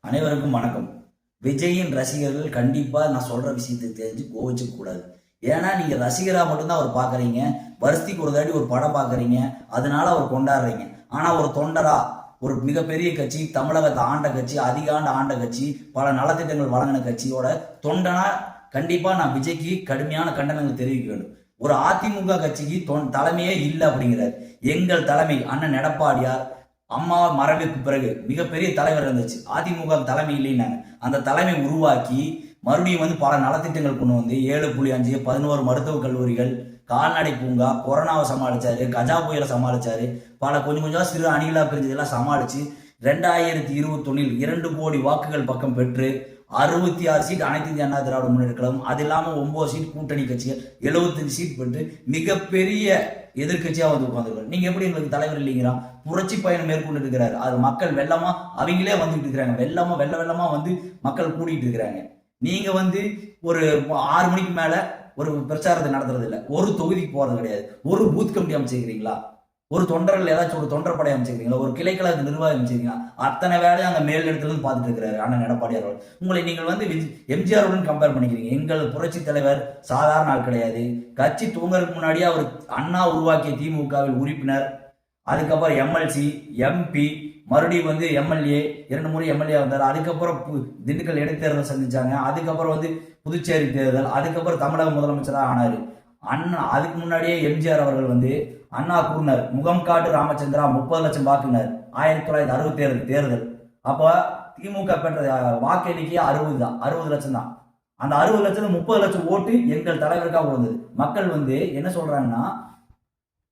அனைவருக்கும் வணக்கம். விஜயின் ரசிகர்கள் கண்டிப்பா நான் சொல்ற விஷயத்தை தெரிஞ்சு கோவிச்சுக்க கூடாது. ஏன்னா நீங்க ரசிகரா மட்டும்தான் அவர் பாக்குறீங்க. வருஷத்துக்கு ஒரு தாட்டி ஒரு படம் பாக்குறீங்க. அதனால அவர் கொண்டாடுறீங்க. ஆனா ஒரு தொண்டரா, ஒரு மிகப்பெரிய கட்சி, தமிழகத்தை ஆண்ட கட்சி, அதிக ஆண்ட கட்சி, பல நலத்திட்டங்கள் வழங்கின கட்சியோட தொண்டனா கண்டிப்பா நான் விஜய்க்கு கடுமையான கண்டனங்கள் தெரிவிக்க வேண்டும். ஒரு அதிமுக கட்சிக்கு தலைமையே இல்லை அப்படிங்கிறார். எங்கள் தலைமை அண்ணன் எடப்பாடியார் அம்மா மறைவுக்கு பிறகு மிகப்பெரிய தலைவர் இருந்துச்சு. அதிமுக தலைமை இல்லைன்னாங்க. அந்த தலைமை உருவாக்கி மறுபடியும் பல நலத்திட்டங்கள் கொண்டு வந்து 7.5 11 மருத்துவக் கல்லூரிகள், கால்நடை பூங்கா, கொரோனாவை சமாளிச்சாரு, கஜா புயலை சமாளிச்சாரு, பல கொஞ்சம் கொஞ்சம் சிறு அணிகளா பிரிஞ்சதெல்லாம் சமாளிச்சு 2021 2 கோடி வாக்குகள் பக்கம் பெற்று 66 சீட் அனைத்து இந்திய அண்ணா திராவிட முன்னேற்ற கழகம், அது இல்லாமல் 9 சீட் கூட்டணி கட்சிகள், 75 சீட் பெற்று மிகப்பெரிய எதிர்கட்சியா உட்காந்துருக்காரு. நீங்க எப்படி எங்களுக்கு தலைவர் இல்லைங்கிறான்? புரட்சி பயணம் மேற்கொண்டு இருக்கிறாரு. அது மக்கள் வெள்ளமா அவங்களே வந்துட்டு இருக்கிறாங்க. வெள்ளமா மக்கள் கூட்டிட்டு இருக்கிறாங்க. நீங்க ஒரு 6 மணிக்கு மேல ஒரு பிரச்சாரத்தை நடத்துறது இல்லை. ஒரு தொகுதிக்கு போறது கிடையாது. ஒரு பூத் கமிட்டி அமைச்சிருக்கிறீங்களா? ஒரு தொண்டர்கள் ஏதாச்சும் ஒரு தொண்டர் படை அமைச்சிருக்கீங்களா? ஒரு கிளைக்கழக நிர்வாகம் அமைச்சிருக்கீங்களா? அத்தனை வேலையும் அங்க மேல் இடத்துல இருந்து பார்த்துட்டு இருக்கிறாரு அண்ணன் எடப்பாடியார் அவர்கள். உங்களை நீங்கள் எம்ஜிஆருடன் கம்பேர் பண்ணிக்கிறீங்க. எங்கள் புரட்சி தலைவர் சாதாரண ஆள் கிடையாது. கட்சி தூங்குறதுக்கு முன்னாடியே அவர் அண்ணா உருவாக்கிய திமுகவில் உறுப்பினர், அதுக்கப்புறம் எம்எல்சி, எம்பி, மறுபடியும் எம்எல்ஏ, 2 முறை எம்எல்ஏ வந்தார். அதுக்கப்புறம் திண்டுக்கல் இடைத்தேர்தல் சந்திச்சாங்க. அதுக்கப்புறம் புதுச்சேரி தேர்தல், அதுக்கப்புறம் தமிழக முதலமைச்சராக ஆனாரு. அண்ணா அதுக்கு முன்னாடியே எம்ஜிஆர் அவர்கள் அண்ணா கூறினார், முகம் காட்டு ராமச்சந்திரா 30 லட்சம் வாக்குனர் 1967 தேர்தல். அப்போ திமுக பெற்ற வாக்கு எண்ணிக்கையே 60 தான், 60 லட்சம் தான். அந்த 60 லட்சத்துல 30 லட்சம் ஓட்டு எங்கள் தலைவருக்காக விழுந்தது. மக்கள் என்ன சொல்றாங்கன்னா,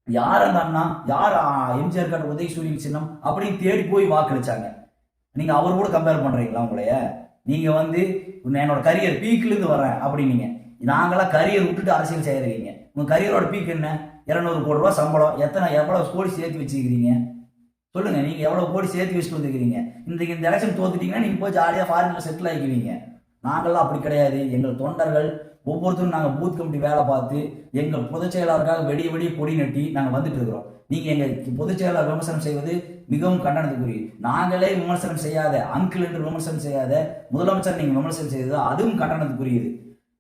யார் அந்த அண்ணா, யார் எம்ஜிஆர் காட்ட உதயசூரியன் சின்னம் அப்படின்னு தேடி போய் வாக்களிச்சாங்க. நீங்க அவர் கூட கம்பேர் பண்றீங்களா? உங்களைய நீங்க என்னோட கரியர் பீக்ல இருந்து வரேன் அப்படின்னீங்க. நாங்களாம் கரியர் விட்டுட்டு அரசியல் செய்யறீங்க. உங்க கரியரோட பீக் என்ன? 200 கோடி ரூபாய் சம்பளம். எவ்வளவு கோடி சேர்த்து வச்சுக்கிறீங்க சொல்லுங்க. நீங்க எவ்வளவு கோடி சேர்த்து வச்சுட்டு வந்துக்கிறீங்க? இந்த எலெக்ஷன் தோத்துட்டீங்கன்னா நீங்க போய் ஜாலியா ஃபாரின்ல செட்டில் ஆகிக்குவீங்க. நாங்கள்லாம் அப்படி கிடையாது. எங்கள் தொண்டர்கள் ஒவ்வொருத்தரும் நாங்கள் பூத் கமிட்டி வேலை பார்த்து எங்கள் பொதுச் செயலாளருக்காக வெடிய கொடி நட்டி நாங்கள் வந்துட்டு இருக்கிறோம். நீங்க எங்கள் பொதுச் செயலாளர் விமர்சனம் செய்வது மிகவும் கண்டனத்துக்குரியது. நாங்களே விமர்சனம் செய்யாத, அங்கிள் என்று விமர்சனம் செய்யாத முதலமைச்சர் நீங்க விமர்சனம் செய்தது அதுவும் கண்டனத்துக்குரியது.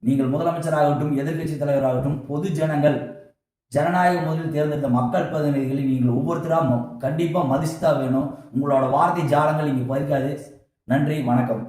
நீங்கள் முதலமைச்சராகட்டும், எதிர்கட்சி தலைவராகட்டும், பொது ஜனங்கள் ஜனநாயக முதலில் தேர்ந்தெடுத்த மக்கள் பிரதிநிதிகளை நீங்கள் ஒவ்வொருத்தரா கண்டிப்பா மதிச்சுதான் வேணும். உங்களோட வார்த்தை ஜாலங்கள் இங்க பறிக்காது. நன்றி, வணக்கம்.